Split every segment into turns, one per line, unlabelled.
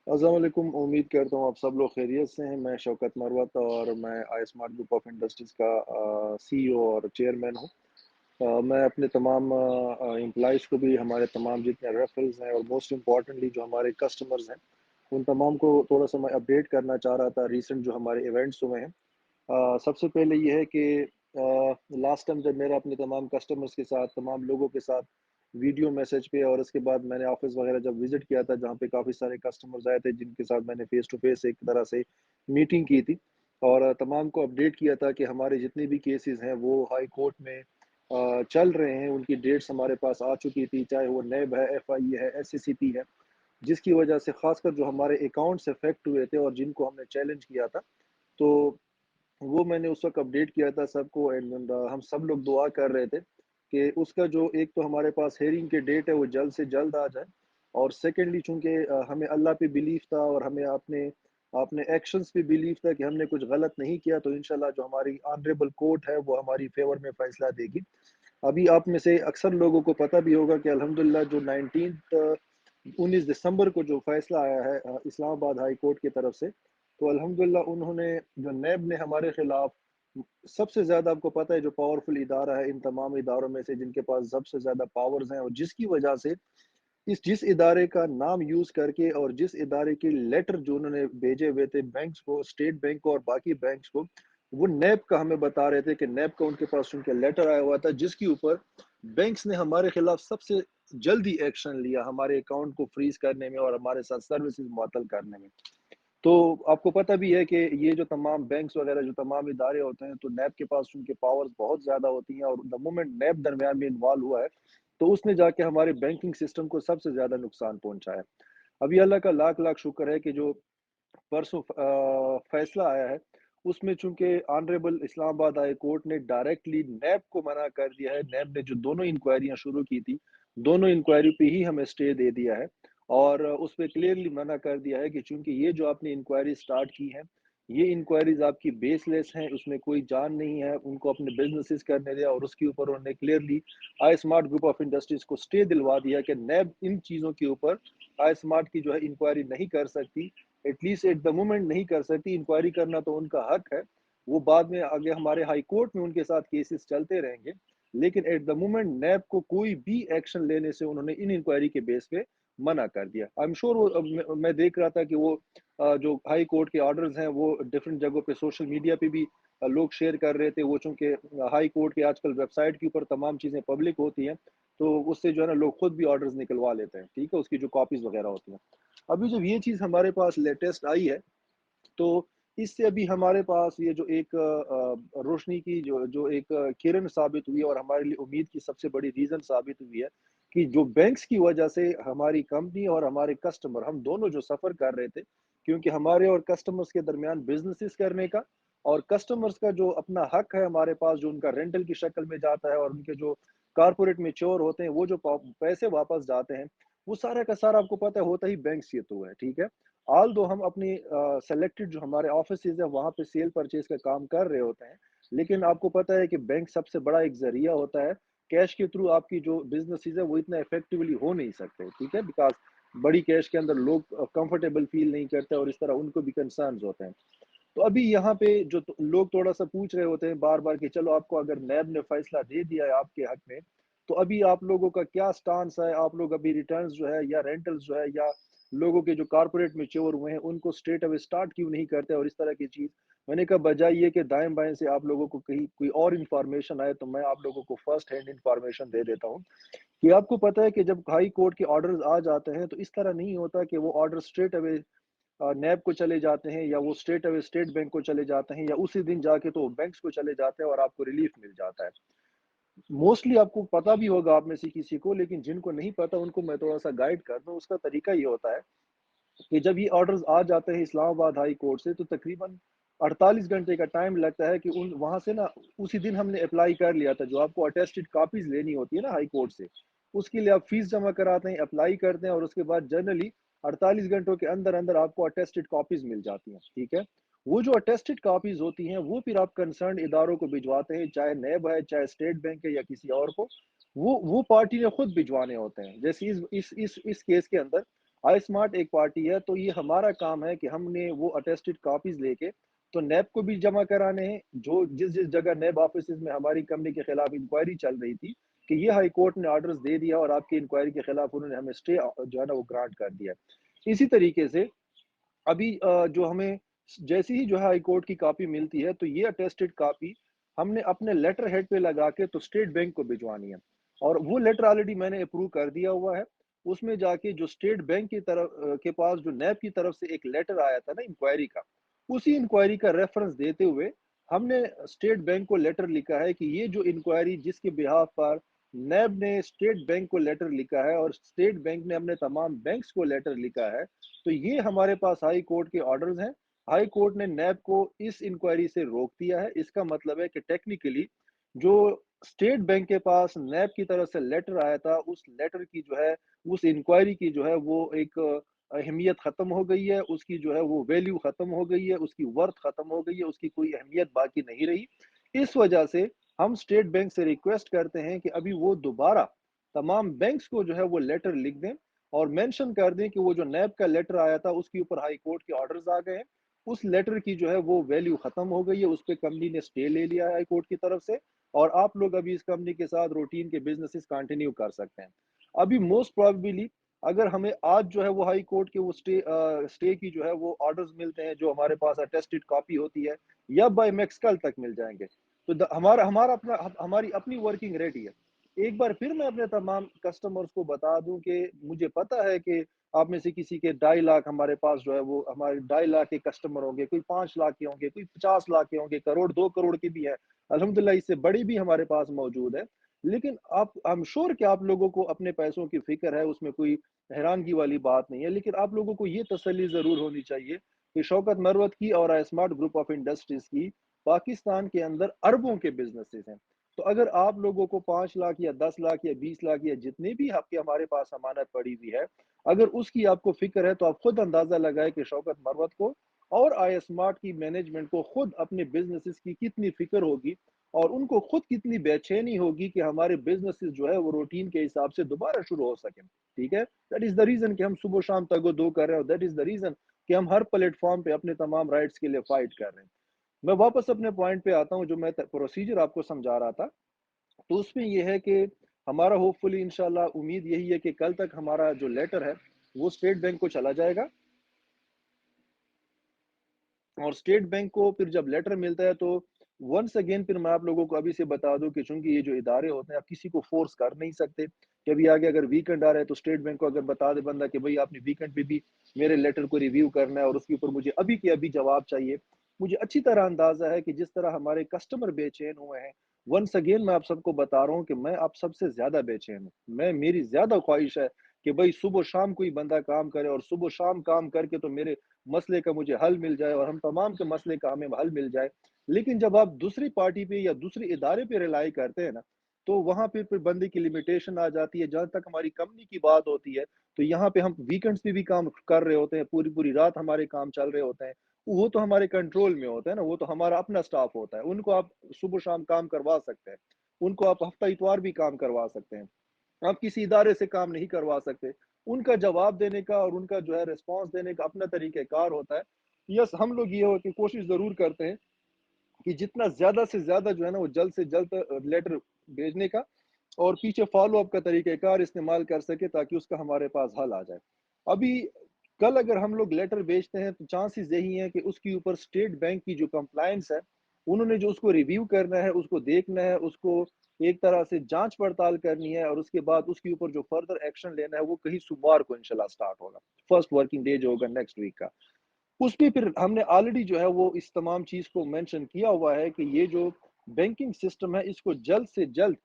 अस्सलाम वालेकुम। उम्मीद करता हूँ आप सब लोग खैरियत से हैं। मैं शौकत मरवत और मैं आई स्मार्ट ग्रुप ऑफ इंडस्ट्रीज़ का सीईओ और चेयरमैन हूँ। मैं अपने तमाम एम्प्लॉइज़ को भी, हमारे तमाम जितने रेफरल्स हैं और मोस्ट इम्पॉर्टेंटली जो हमारे कस्टमर्स हैं, उन तमाम को थोड़ा-सा मैं अपडेट करना चाह रहा था रिसेंट जो हमारे इवेंट्स हुए हैं। सबसे पहले ये है कि लास्ट टाइम जब मेरा अपने तमाम कस्टमर्स के साथ, तमाम लोगों के साथ वीडियो मैसेज पे और उसके बाद मैंने ऑफ़िस वग़ैरह जब विज़िट किया था, जहाँ पे काफ़ी सारे कस्टमर्स आए थे, जिनके साथ मैंने फ़ेस टू फ़ेस एक तरह से मीटिंग की थी और तमाम को अपडेट किया था कि हमारे जितने भी केसेज़ हैं, वो हाई कोर्ट में चल रहे हैं। उनकी डेट्स हमारे पास आ चुकी थी, चाहे वो नैब है, एफआई है, एससीसीपी है, जिसकी वजह से ख़ासकर जो हमारे अकाउंट्स अफ़ेक्ट हुए थे और जिनको हमने चैलेंज किया था, तो वो मैंने उस वक़्त अपडेट किया था सबको एंड हम सब लोग दुआ कर रहे थे कि उसका जो एक तो हमारे पास हियरिंग की डेट है वो जल्द से जल्द आ जाए और सेकेंडली चूँकि हमें अल्लाह पे बिलीव था और हमें अपने अपने एक्शंस पे बिलीव था कि हमने कुछ गलत नहीं किया, तो इंशाल्लाह जो हमारी ऑनरेबल कोर्ट है वो हमारी फ़ेवर में फ़ैसला देगी। अभी आप में से अक्सर लोगों को पता भी होगा कि अल्हम्दुलिल्लाह जो 19 दिसंबर को जो फ़ैसला आया है इस्लामाबाद हाई कोर्ट की तरफ से, तो अल्हम्दुलिल्लाह उन्होंने जो नैब ने हमारे खिलाफ सबसे ज़्यादा, आपको पता है, जो पावरफुल इदारा है इन तमाम इदारों में से जिनके पास सबसे ज़्यादा पावर्स हैं और जिसकी वजह से इस जिस इदारे का नाम यूज़ करके और जिस इदारे के लेटर जो उन्होंने भेजे हुए थे बैंक्स को, स्टेट बैंक को और बाकी बैंक्स को, वो नैब का हमें बता रहे थे कि नैब का उनके पास उनके लेटर आया हुआ था, जिसके ऊपर बैंक्स ने हमारे खिलाफ सबसे जल्दी एक्शन लिया हमारे अकाउंट को फ्रीज करने में और हमारे साथ सर्विसेज मुअत्तल करने में। तो आपको पता भी है कि ये जो तमाम बैंक्स वगैरह जो तमाम इदारे होते हैं, तो नैब के पास उनके पावर्स बहुत ज़्यादा होती हैं और द मोमेंट नैब दरमियान में इन्वॉल्व हुआ है, तो उसने जाके हमारे बैंकिंग सिस्टम को सबसे ज़्यादा नुकसान पहुँचाया। अभी अल्लाह का लाख-लाख शुक्र है कि जो परसों फैसला आया है, उसमें चूँकि ऑनरेबल इस्लामाबाद हाई कोर्ट ने डायरेक्टली नैब को मना कर दिया है। नैब ने जो दोनों इंक्वायरियाँ शुरू की थी, दोनों इंक्वायरी पे ही हमें स्टे दे दिया है और उसपे क्लियरली मना कर दिया है कि चूँकि ये जो आपने इंक्वायरी स्टार्ट की है, ये इंक्वायरीज़ आपकी बेसलेस हैं, उसमें कोई जान नहीं है, उनको अपने बिज़नेसेस करने दें और उसके ऊपर उन्होंने clearly I smart group of industries को स्टे दिलवा दिया कि नैब इन चीज़ों के ऊपर आई स्मार्ट की जो है इंक्वायरी नहीं कर सकती, एटलीस्ट एट द मोमेंट नहीं कर सकती। इंक्वायरी करना तो उनका हक है, वो बाद में आगे हमारे हाई कोर्ट में उनके साथ केसेस चलते रहेंगे, लेकिन एट द मोमेंट नैब को कोई भी एक्शन लेने से उन्होंने इन इंक्वायरी के बेस पे मना कर दिया। आई एम श्योर वो मैं देख रहा था कि वो जो हाई कोर्ट के ऑर्डर्स हैं वो डिफरेंट जगहों पे सोशल मीडिया पे भी लोग शेयर कर रहे थे। वो चूँकि हाई कोर्ट के आजकल वेबसाइट के ऊपर तमाम चीज़ें पब्लिक होती हैं, तो उससे जो है ना लोग खुद भी ऑर्डर्स निकलवा लेते हैं, ठीक है? उसकी जो कॉपीज़ वगैरह होती हैं। अभी जब ये चीज़ हमारे पास लेटेस्ट आई है, तो इससे अभी हमारे पास ये जो एक रोशनी की जो जो एक किरण साबित हुई है और हमारे लिए उम्मीद की सबसे बड़ी रीज़न साबित हुई है कि जो बैंक्स की वजह से हमारी कंपनी और हमारे कस्टमर, हम दोनों जो सफ़र कर रहे थे, क्योंकि हमारे और कस्टमर्स के दरमियान बिज़नेसेस करने का और कस्टमर्स का जो अपना हक है हमारे पास, जो उनका रेंटल की शक्ल में जाता है और उनके जो कॉर्पोरेट मैच्योर होते हैं, वो जो पैसे वापस जाते हैं, वो सारा का सारा आपको पता है होता ही बैंक्स के थ्रू है, ठीक है? ऑल्दो हम अपनी सेलेक्टेड जो हमारे ऑफिसेज़ हैं, वहाँ पे सेल परचेज़ का काम कर रहे होते हैं। लेकिन आपको पता है कि बैंक सबसे बड़ा एक ज़रिया होता है। कैश के थ्रू आपकी जो बिज़नेसेज़ है, वो इतना इफ़ेक्टिवली हो नहीं सकते, ठीक है? बिकॉज़ बड़ी कैश के अंदर लोग कंफर्टेबल फ़ील नहीं करते और इस तरह उनको भी कंसर्न्स होते हैं। तो अभी यहाँ पे जो लोग थोड़ा-सा पूछ रहे होते हैं बार-बार कि चलो, आपको अगर नैब ने फ़ैसला दे दिया है आपके हक में, तो अभी आप लोगों का क्या स्टांस है? आप लोग अभी रिटर्न्स जो है या रेंटल्स जो है या लोगों के जो कॉर्पोरेट मैच्योर हुए हैं, उनको स्ट्रेट अवे स्टार्ट क्यों नहीं करते और इस तरह की चीज़। मैंने कहा बजाय ये कि दाएँ-बाएँ से आप लोगों को कहीं कोई और इन्फॉर्मेशन आए, तो मैं आप लोगों को फर्स्ट हैंड इन्फॉर्मेशन दे देता हूँ कि आपको पता है कि जब हाई कोर्ट के ऑर्डर्स आ जाते हैं, तो इस तरह नहीं होता कि वो ऑर्डर स्ट्रेट अवे नैब को चले जाते हैं या वो स्ट्रेट अवे स्टेट बैंक को चले जाते हैं या उसी दिन जाके तो बैंक्स को चले जाते हैं और आपको रिलीफ मिल जाता है। मोस्टली आपको पता भी होगा आप में से किसी को, लेकिन जिनको नहीं पता उनको मैं थोड़ा-सा गाइड कर दूँ। उसका तरीका ये होता है कि जब ये ऑर्डर्स आ जाते हैं इस्लामाबाद हाई कोर्ट से, तो तकरीबन 48 घंटे का टाइम लगता है कि उन वहाँ से ना, उसी दिन हमने अप्लाई कर लिया था, जो आपको अटेस्टेड कॉपीज़ लेनी होती है ना हाई कोर्ट से, उसके लिए आप फ़ीस जमा कराते हैं, अप्लाई करते हैं और उसके बाद जनरली 48 घंटों के अंदर-अंदर आपको अटेस्टेड कॉपीज़ मिल जाती हैं, ठीक है? वो जो अटेस्टेड कॉपीज़ होती हैं, वो फिर आप कंसर्न्ड इदारों को भिजवाते हैं, चाहे नैब है, चाहे स्टेट बैंक है या किसी और को, वो पार्टी ने खुद भिजवाने होते हैं। जैसे इस केस के अंदर आई स्मार्ट एक पार्टी है, तो ये हमारा काम है कि हमने वो अटेस्टेड कॉपीज़ लेके तो नैब को भी जमा कराने हैं, जो जिस-जिस जगह नैब ऑफिसेज़ में हमारी कंपनी के खिलाफ इंक्वायरी चल रही थी, कि ये हाई कोर्ट ने ऑर्डर्स दे दिया और आपकी इंक्वायरी के खिलाफ उन्होंने हमें स्टे जो है ना वो ग्रांट कर दिया है। इसी तरीके से अभी जो हमें जैसे ही जो है हाई कोर्ट की कॉपी मिलती है, तो ये अटेस्टेड कॉपी हमने अपने लेटर हेड पे लगा के तो स्टेट बैंक को भिजवानी है और वो लेटर ऑलरेडी मैंने अप्रूव कर दिया हुआ है। उसमें जाके जो स्टेट बैंक की तरफ के पास जो नैब की तरफ से एक लेटर आया था ना इंक्वायरी का, उसी इंक्वायरी का रेफरेंस देते हुए हमने स्टेट बैंक को लेटर लिखा है कि ये जो इंक्वायरी जिसके बिहाफ पर नैब ने स्टेट बैंक को लेटर लिखा है और स्टेट बैंक ने अपने तमाम बैंक्स को लेटर लिखा है, तो ये हमारे पास हाई कोर्ट के ऑर्डर्स हैं। हाई कोर्ट ने नैब को इस इंक्वायरी से रोक दिया है। इसका मतलब है कि टेक्निकली जो स्टेट बैंक के पास नैब की तरफ से लेटर आया था, उस लेटर की जो है, उस इंक्वायरी की जो है वो एक अहमियत खत्म हो गई है, उसकी जो है वो वैल्यू खत्म हो गई है, उसकी वर्थ खत्म हो गई है, उसकी कोई अहमियत बाकी नहीं रही। इस वजह से हम स्टेट बैंक से रिक्वेस्ट करते हैं कि अभी वो दोबारा तमाम बैंक्स को जो है वो लेटर लिख दें और मेंशन कर दें कि वो जो नैब का लेटर आया था उसके ऊपर हाई कोर्ट के ऑर्डर्स आ गए हैं। उस लेटर की जो है वो वैल्यू खत्म हो गई है, उस पे कंपनी ने स्टे ले लिया है हाई कोर्ट की तरफ से और आप लोग अभी इस कंपनी के साथ रूटीन के बिजनेसेस कंटिन्यू कर सकते हैं। अभी मोस्ट प्रोबेबली अगर हमें आज जो है वो हाई कोर्ट के वो स्टे की जो है वो ऑर्डर्स मिलते हैं जो हमारे पास अटेस्टेड कॉपी होती है या बाय मैक्स कल तक मिल जाएंगे, तो हमारा हमारा अपना हमारी अपनी वर्किंग रेडी है। एक बार फिर मैं अपने तमाम कस्टमर्स को बता दूं कि मुझे पता है कि आप में से किसी के 2.5 लाख हमारे पास जो है वो हमारे 2.5 लाख के कस्टमर होंगे, कोई 5 लाख के होंगे, कोई 50 लाख के होंगे, करोड़ 2 करोड़ के भी है। अल्हम्दुलिल्लाह इससे बड़ी भी हमारे पास मौजूद है। लेकिन आप आई एम श्योर कि आप लोगों को अपने पैसों की फिक्र है, उसमें कोई हैरानगी वाली बात नहीं है। लेकिन आप लोगों को ये तसल्ली जरूर होनी चाहिए कि शौकत मरवत की और स्मार्ट ग्रुप ऑफ इंडस्ट्रीज की पाकिस्तान के अंदर अरबों के बिजनेसेस हैं। तो अगर आप लोगों को 5 लाख या 10 लाख या 20 लाख या जितने भी आपके हमारे पास अमानत पड़ी हुई है, अगर उसकी आपको फिक्र है तो आप खुद अंदाजा लगाए कि शौकत मरवत को और आई स्मार्ट की मैनेजमेंट को खुद अपने बिजनेसेस की कितनी फिक्र होगी और उनको खुद कितनी बेचैनी होगी कि हमारे बिजनेसेस जो है वो रूटीन के हिसाब से दोबारा शुरू हो सके। ठीक है, दैट इज द रीजन कि हम सुबह शाम तगो दो कर रहे हैं और दैट इज द रीजन कि हम हर प्लेटफॉर्म पे अपने तमाम राइट्स के लिए फाइट कर रहे हैं। मैं वापस अपने पॉइंट पे आता हूँ, जो मैं प्रोसीजर आपको समझा रहा था। तो उसमें ये है कि हमारा होपफुली इंशाल्लाह उम्मीद यही है कि कल तक हमारा जो लेटर है वो स्टेट बैंक को चला जाएगा और स्टेट बैंक को फिर जब लेटर मिलता है तो वंस अगेन फिर मैं आप लोगों को अभी से बता दूं कि चूंकि ये जो इदारे होते हैं आप किसी को फोर्स कर नहीं सकते कि अभी आगे अगर वीकेंड आ रहा है तो स्टेट बैंक को अगर बता दे बंदा कि भाई आपने वीकेंड पे भी मेरे लेटर को रिव्यू करना है और उसके ऊपर मुझे अभी के अभी जवाब चाहिए। मुझे अच्छी तरह अंदाजा है कि जिस तरह हमारे कस्टमर बेचैन हुए हैं, वंस अगेन मैं आप सबको बता रहा हूँ कि मैं आप सबसे ज्यादा बेचैन हूँ। मैं मेरी ज्यादा ख्वाहिश है कि भाई सुबह शाम कोई बंदा काम करे और सुबह शाम काम करके तो मेरे मसले का मुझे हल मिल जाए और हम तमाम के मसले का हमें हल मिल जाए। लेकिन जब आप दूसरी पार्टी पे या दूसरे इदारे पे रिलाई करते हैं ना, तो वहाँ पे फिर बंदे की लिमिटेशन आ जाती है। जहाँ तक हमारी कंपनी की बात होती है, तो यहाँ पे हम वीकेंड्स पे भी काम कर रहे होते हैं, पूरी-पूरी रात हमारे काम चल रहे होते हैं। वो तो हमारे कंट्रोल में होता है ना, वो तो हमारा अपना स्टाफ होता है। उनको आप सुबह-शाम काम करवा सकते हैं। उनको आप हफ्ता-इतवार भी काम करवा सकते हैं। आप किसी इदारे से काम नहीं करवा सकते। उनका जवाब देने का और उनका जो है रिस्पॉन्स देने का अपना तरीक़ेकार होता है। यस, हम लोग ये हो कि कोशिश ज़रूर करते हैं कि जितना ज़्यादा से ज़्यादा जो है ना वो जल्द से जल्द लेटर भेजने का और पीछे फ़ॉलो-अप का तरीक़ेकार इस्तेमाल कर सकें ताकि उसका हमारे पास हल आ जाए। अभी कल अगर हम लोग लेटर भेजते हैं तो चांसेस यही हैं कि उसके ऊपर स्टेट बैंक की जो कंप्लायंस है, उन्होंने जो उसको रिव्यू करना है, उसको देखना है, उसको एक तरह से जाँच-पड़ताल करनी है और उसके बाद उसके ऊपर जो फर्दर एक्शन लेना है वो कहीं सोमवार को इंशाल्लाह स्टार्ट होगा। फर्स्ट वर्किंग डे जो होगा नेक्स्ट वीक का। उसपे फिर हमने ऑलरेडी जो है वो इस तमाम चीज़ को मेंशन किया हुआ है कि ये जो बैंकिंग सिस्टम है इसको जल्द से जल्द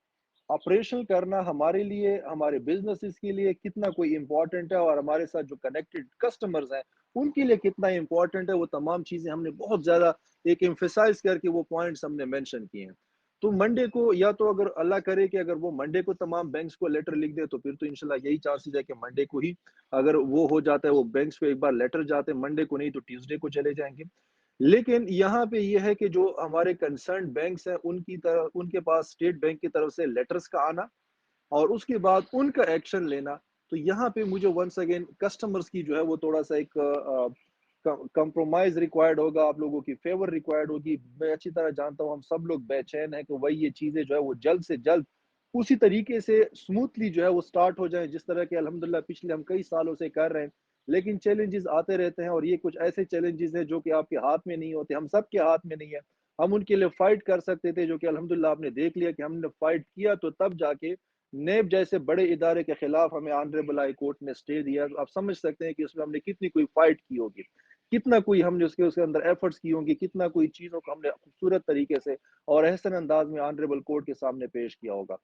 ऑपरेशनल करना हमारे लिए, हमारे बिज़नेसेस के लिए कितना कोई इम्पोर्टेंट है और हमारे साथ जो कनेक्टेड कस्टमर्स हैं, उनके लिए कितना इम्पोर्टेंट है, वो तमाम चीज़ें हमने बहुत ज़्यादा एक एम्फसाइज़ करके वो पॉइंट्स हमने मेंशन किए हैं। तो मंडे को या तो अगर अल्लाह करे कि अगर वो मंडे को तमाम बैंक्स को लेटर लिख दे, तो फिर तो इंशाल्लाह यही चांसेस है कि मंडे को ही अगर वो हो जाता है, वो बैंक्स को एक बार लेटर जाते हैं, मंडे को नहीं तो ट्यूसडे को चले जाएँगे। लेकिन यहाँ पे ये है कि जो हमारे कंसर्न्ड बैंक्स हैं, उनकी तरफ उनके पास स्टेट बैंक की तरफ से लेटर्स का आना और उसके बाद उनका एक्शन लेना, تو یہاں پہ مجھے ونس اگین کسٹمرز کی جو ہے وہ تھوڑا سا ایک کمپرومائز ریکوائرڈ ہوگا، آپ لوگوں کی فیور ریکوائرڈ ہوگی۔ میں اچھی طرح جانتا ہوں ہم سب لوگ بے چین ہیں کہ وہی یہ چیزیں جو ہے وہ جلد سے جلد اسی طریقے سے اسموتھلی جو ہے وہ سٹارٹ ہو جائیں جس طرح کہ الحمدللہ پچھلے ہم کئی سالوں سے کر رہے ہیں۔ لیکن چیلنجز آتے رہتے ہیں، اور یہ کچھ ایسے چیلنجز ہیں جو کہ آپ کے ہاتھ میں نہیں ہوتے، ہم سب کے ہاتھ میں نہیں ہے۔ ہم ان کے لیے فائٹ کر سکتے تھے، جو کہ الحمدللہ آپ نے دیکھ لیا کہ ہم نے فائٹ کیا، تو تب جا کے نیب جیسے بڑے ادارے کے خلاف ہمیں آنریبل ہائی کورٹ نے اسٹے دیا۔ آپ سمجھ سکتے ہیں کہ اس میں ہم نے کتنی کوئی فائٹ کی ہوگی، کتنا کوئی ہم نے اس کے اندر ایفرٹس کی ہوں گی، کتنا کوئی چیزوں کو ہم نے خوبصورت طریقے سے اور احسن انداز میں آنریبل کورٹ کے سامنے پیش کیا ہوگا۔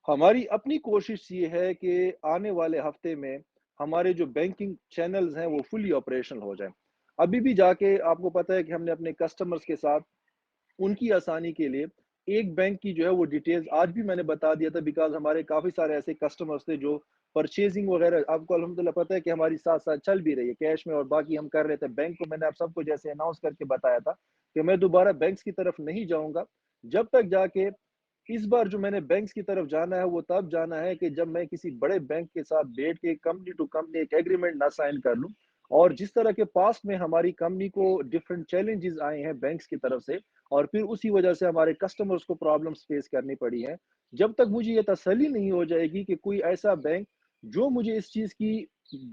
ہماری اپنی کوشش یہ ہے کہ آنے والے ہفتے میں ہمارے جو بینکنگ چینلز ہیں وہ فلی آپریشنل ہو جائیں۔ ابھی بھی جا کے آپ کو پتہ ہے کہ ہم نے اپنے کسٹمرز کے ساتھ ان کی آسانی کے لیے ایک بینک کی جو ہے وہ ڈیٹیلز آج بھی میں نے بتا دیا تھا، بیکاز ہمارے کافی سارے ایسے کسٹمرز تھے جو پرچیزنگ وغیرہ آپ کو الحمدللہ پتہ ہے کہ ہماری ساتھ ساتھ چل بھی رہی ہے کیش میں، اور باقی ہم کر رہے تھے بینک کو۔ میں نے آپ سب کو جیسے اناؤنس کر کے بتایا تھا کہ میں دوبارہ بینکس کی طرف نہیں جاؤں گا جب تک جا کے اس بار جو میں نے بینکس کی طرف جانا ہے وہ تب جانا ہے کہ جب میں کسی بڑے بینک کے ساتھ بیٹھ کے کمپنی ٹو کمپنی ایک ایگریمنٹ نہ سائن کر لوں۔ اور جس طرح کے پاسٹ میں ہماری کمپنی کو ڈفرینٹ چیلنجز آئے ہیں بینکس کی طرف سے، اور پھر اسی وجہ سے ہمارے کسٹمرز کو پرابلمز فیس کرنی پڑی ہیں، جب تک مجھے یہ تسلی نہیں ہو جائے گی کہ کوئی ایسا بینک جو مجھے اس چیز کی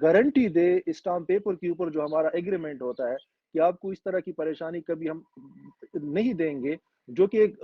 گارنٹی دے اسٹامپ پیپر کے اوپر جو ہمارا ایگریمنٹ ہوتا ہے کہ آپ کو اس طرح کی پریشانی کبھی ہم نہیں دیں گے، جو کہ ایک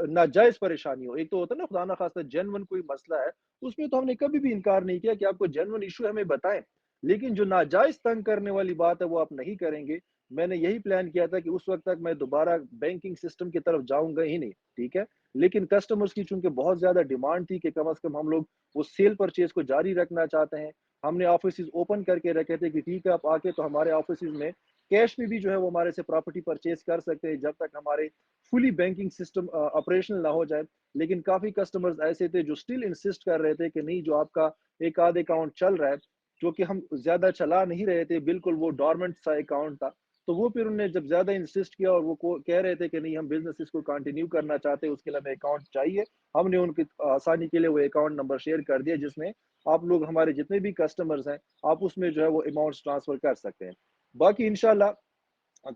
ناجائز پریشانی ہو۔ ایک تو ہوتا ہے نا خدا نخواستہ جینون کوئی مسئلہ ہے، اس میں تو ہم نے کبھی بھی انکار نہیں کیا کہ آپ کو جینون ایشو ہمیں بتائیں، لیکن جو ناجائز تنگ کرنے والی بات ہے وہ آپ نہیں کریں گے۔ میں نے یہی پلان کیا تھا کہ اس وقت تک میں دوبارہ بینکنگ سسٹم کی طرف جاؤں گا ہی نہیں، ٹھیک ہے، لیکن کسٹمرز کی چونکہ بہت زیادہ ڈیمانڈ تھی کہ کم از کم ہم لوگ وہ سیل پرچیز کو جاری رکھنا چاہتے ہیں۔ ہم نے آفیسز اوپن کر کے رکھے تھے کہ ٹھیک ہے آپ آ کے تو ہمارے آفیسز میں کیش میں بھی جو ہے وہ ہمارے سے پراپرٹی پرچیز کر سکتے ہیں جب تک ہمارے فلی بینکنگ سسٹم آپریشنل نہ ہو جائے۔ لیکن کافی کسٹمرز ایسے تھے جو اسٹل انسسٹ کر رہے تھے کہ نہیں، جو آپ کا ایک آدھ اکاؤنٹ چل رہا ہے، جو کہ ہم زیادہ چلا نہیں رہے تھے، بالکل وہ ڈورمنٹ سا اکاؤنٹ تھا، تو وہ پھر انہوں نے جب زیادہ انسسٹ کیا اور وہ کہہ رہے تھے کہ نہیں ہم بزنس اس کو کنٹینیو کرنا چاہتے ہیں، اس کے لیے ہمیں اکاؤنٹ چاہیے، ہم نے ان کی آسانی کے لیے وہ اکاؤنٹ نمبر شیئر کر دیا جس میں آپ لوگ ہمارے جتنے بھی کسٹمرز ہیں آپ اس میں جو ہے وہ اماؤنٹس ٹرانسفر کر سکتے ہیں۔ باقی انشاءاللہ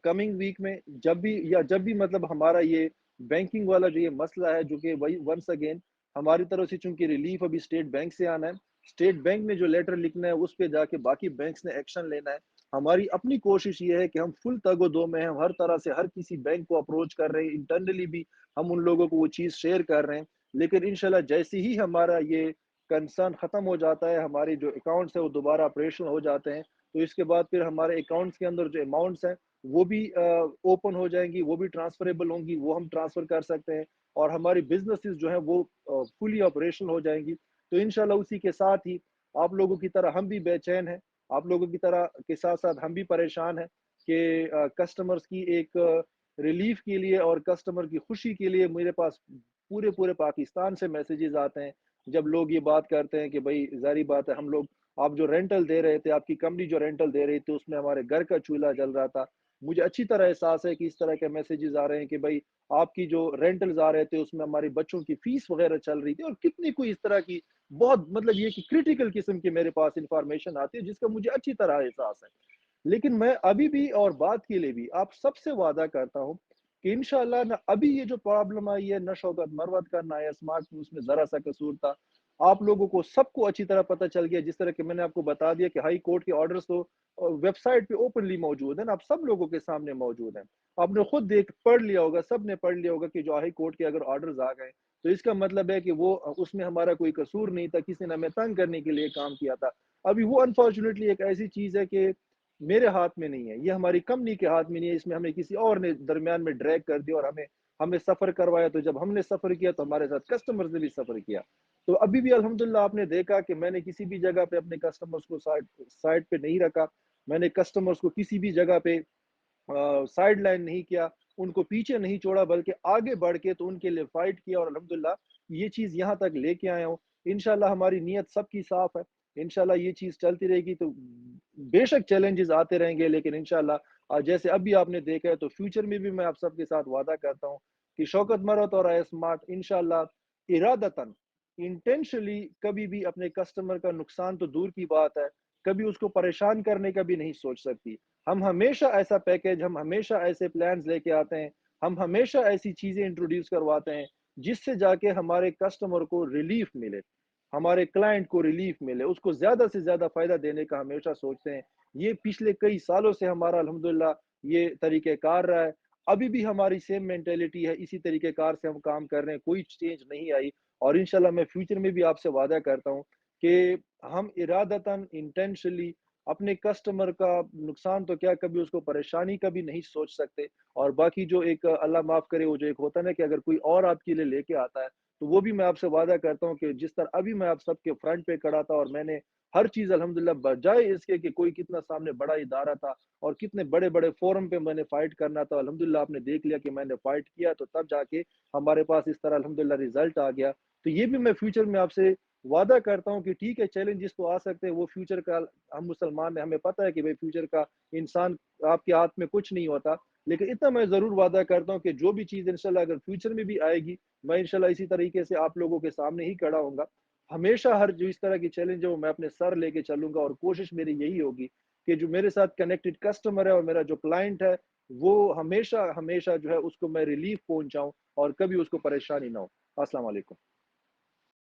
کمنگ ویک میں جب بھی مطلب ہمارا یہ بینکنگ والا جو یہ مسئلہ ہے، جو کہ وہی ونس اگین ہماری طرف سے چونکہ ریلیف ابھی اسٹیٹ بینک سے آنا ہے، اسٹیٹ بینک نے جو لیٹر لکھنا ہے اس پہ جا کے باقی بینکس نے ایکشن لینا ہے۔ ہماری اپنی کوشش یہ ہے کہ ہم فل تگ و دو میں ہیں، ہر طرح سے ہر کسی بینک کو اپروچ کر رہے ہیں، انٹرنلی بھی ہم ان لوگوں کو وہ چیز شیئر کر رہے ہیں، لیکن انشاءاللہ جیسے ہی ہمارا یہ کنسرن ختم ہو جاتا ہے، ہمارے جو اکاؤنٹس ہیں وہ دوبارہ آپریشن ہو جاتے ہیں، تو اس کے بعد پھر ہمارے اکاؤنٹس کے اندر جو اماؤنٹس ہیں وہ بھی اوپن ہو جائیں گی، وہ بھی ٹرانسفریبل ہوں گی، وہ ہم ٹرانسفر کر سکتے ہیں، اور ہماری بزنسز جو ہیں وہ فلی آپریشنل ہو جائیں گی۔ تو انشاءاللہ اسی کے ساتھ ہی آپ لوگوں کی طرح ہم بھی بے چین ہیں، آپ لوگوں کی طرح کے ساتھ ساتھ ہم بھی پریشان ہیں کہ کسٹمرز کی ایک ریلیف کے لیے اور کسٹمر کی خوشی کے لیے میرے پاس پورے پورے پاکستان سے میسیجز آتے ہیں جب لوگ یہ بات کرتے ہیں کہ بھائی ظاہری بات ہے، ہم لوگ آپ جو رینٹل دے رہے تھے، آپ کی کمپنی جو رینٹل دے رہی تھی اس میں ہمارے گھر کا چولہا جل رہا تھا۔ مجھے اچھی طرح احساس ہے کہ اس طرح کے میسیجز آ رہے ہیں کہ بھائی آپ کی جو رینٹلز آ رہے تھے اس میں ہمارے بچوں کی فیس وغیرہ چل رہی تھی، اور کتنی کوئی اس طرح کی بہت مطلب یہ کہ کریٹیکل قسم کی میرے پاس انفارمیشن آتی ہے جس کا مجھے اچھی طرح احساس ہے۔ لیکن میں ابھی بھی اور بات کے لیے بھی آپ سب سے وعدہ کرتا ہوں کہ انشاءاللہ نہ ابھی یہ جو پرابلم آئی ہے، نہ شوکت مروت کا نہ اسمارٹ نیوز میں ذرا سا قصور تھا، آپ لوگوں کو سب کو اچھی طرح پتہ چل گیا، جس طرح کہ میں نے آپ کو بتا دیا کہ ہائی کورٹ کے آرڈرز تو ویب سائٹ پہ اوپنلی موجود ہیں، آپ سب لوگوں کے سامنے موجود ہیں، آپ نے خود پڑھ لیا ہوگا، سب نے پڑھ لیا ہوگا کہ جو ہائی کورٹ کے اگر آرڈرز آ گئے تو اس کا مطلب ہے کہ وہ اس میں ہمارا کوئی قصور نہیں تھا، کسی نے ہمیں تنگ کرنے کے لیے کام کیا تھا۔ ابھی وہ انفارچونیٹلی ایک ایسی چیز ہے کہ میرے ہاتھ میں نہیں ہے، یہ ہماری کمپنی کے ہاتھ میں نہیں ہے، اس میں ہمیں کسی اور نے درمیان میں ڈریگ کر دیا اور ہمیں سفر کروایا، تو جب ہم نے سفر کیا تو ہمارے ساتھ کسٹمرز نے بھی سفر کیا۔ تو ابھی بھی الحمدللہ آپ نے دیکھا کہ میں نے کسی بھی جگہ پہ اپنے کسٹمرز کو سائڈ پہ نہیں رکھا، میں نے کسٹمرز کو کسی بھی جگہ پہ سائڈ لائن نہیں کیا، ان کو پیچھے نہیں چھوڑا، بلکہ آگے بڑھ کے تو ان کے لیے فائٹ کیا، اور الحمدللہ یہ چیز یہاں تک لے کے آیا ہوں۔ انشاءاللہ ہماری نیت سب کی صاف ہے، انشاءاللہ یہ چیز چلتی رہے گی، تو بے شک چیلنجز آتے رہیں گے، لیکن انشاءاللہ جیسے ابھی آپ نے دیکھا ہے تو فیوچر میں بھی میں آپ سب کے ساتھ وعدہ کرتا ہوں کہ شوکت مرت اور اسمارٹ انشاءاللہ ارادتاً इंटेंशनली कभी भी अपने कस्टमर का नुकसान तो दूर की बात है, कभी उसको परेशान करने का भी नहीं सोच सकती। हम हमेशा ऐसे प्लान्स लेके आते हैं, हम हमेशा ऐसी चीज़ें इंट्रोड्यूस करवाते हैं, जिससे जाके हमारे कस्टमर को रिलीफ़ मिले, हमारे क्लाइंट को रिलीफ़ मिले, उसको ज़्यादा से ज़्यादा फ़ायदा देने का हमेशा सोचते हैं। ये पिछले कई सालों से हमारा अल्हम्दुलिल्लाह ये तरीक़ेकार रहा है। अभी भी हमारी सेम मेंटालिटी है, इसी तरीक़ेकार से हम काम कर रहे हैं, कोई चेंज नहीं आई। और इंशाल्लाह मैं फ्यूचर में भी आपसे वादा करता हूँ कि हम इरादतन इंटेंशनली अपने कस्टमर का नुकसान तो क्या, कभी उसको परेशानी का भी नहीं सोच सकते। और बाकी जो एक अल्लाह माफ़ करे, वो जो एक होता है ना कि अगर कोई और आपके लिए लेके आता है, तो वो भी मैं आपसे वादा करता हूँ कि जिस तरह अभी मैं आप सबके फ्रंट पे खड़ा था और मैंने हर चीज़ अल्हम्दुलिल्लाह बजाए इसके कि कोई कितना सामने बड़ा इदारा था और कितने बड़े-बड़े फ़ोरम पे मैंने फ़ाइट करना था, अल्हम्दुलिल्लाह आपने देख लिया कि मैंने फ़ाइट किया, तो तब जाके हमारे पास इस तरह अल्हम्दुलिल्लाह रिज़ल्ट आ गया। तो ये भी मैं फ्यूचर में आपसे वादा करता हूँ कि ठीक है, चैलेंजेस तो आ सकते हैं, वो फ्यूचर का, हम मुसलमान हैं, हमें पता है कि भाई फ्यूचर का इंसान आपके हाथ में कुछ नहीं होता। लेकिन इतना मैं ज़रूर वादा करता हूँ कि जो भी चीज़ इंशाल्लाह अगर फ्यूचर में भी आएगी, मैं इंशाल्लाह इसी तरीके से आप लोगों के सामने ही खड़ा होऊँगा। हमेशा हर जो इस तरह की चैलेंज है, वो मैं अपने सर लेके चलूँगा और कोशिश मेरी यही होगी कि जो मेरे साथ कनेक्टेड कस्टमर है और मेरा जो क्लाइंट है, वो हमेशा हमेशा जो है उसको मैं रिलीफ़ पहुँचाऊँ और कभी उसको परेशानी ना हो। अस्सलाम वालेकुम।